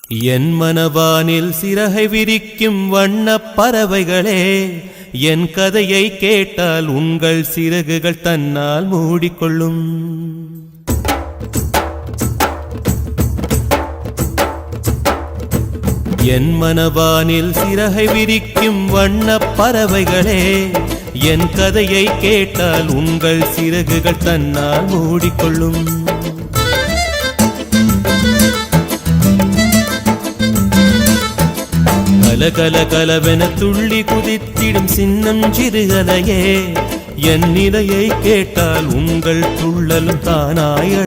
என் மனவானில் சிறகை விரிக்கும் வண்ணப் பறவைகளே, என் கதையை கேட்டால் உங்கள் சிறகுகள் தன்னால் மூடிக்கொள்ளும். என் மனவானில் சிறகை விரிக்கும் வண்ணப் பறவைகளே, என் கதையை கேட்டால் உங்கள் சிறகுகள் தன்னால் மூடிக்கொள்ளும். கலகல கலவென துள்ளி குதித்திடும் சின்னம் சிறுகலையே, என் நிலையை கேட்டால் உங்கள் துள்ளலும் தானாய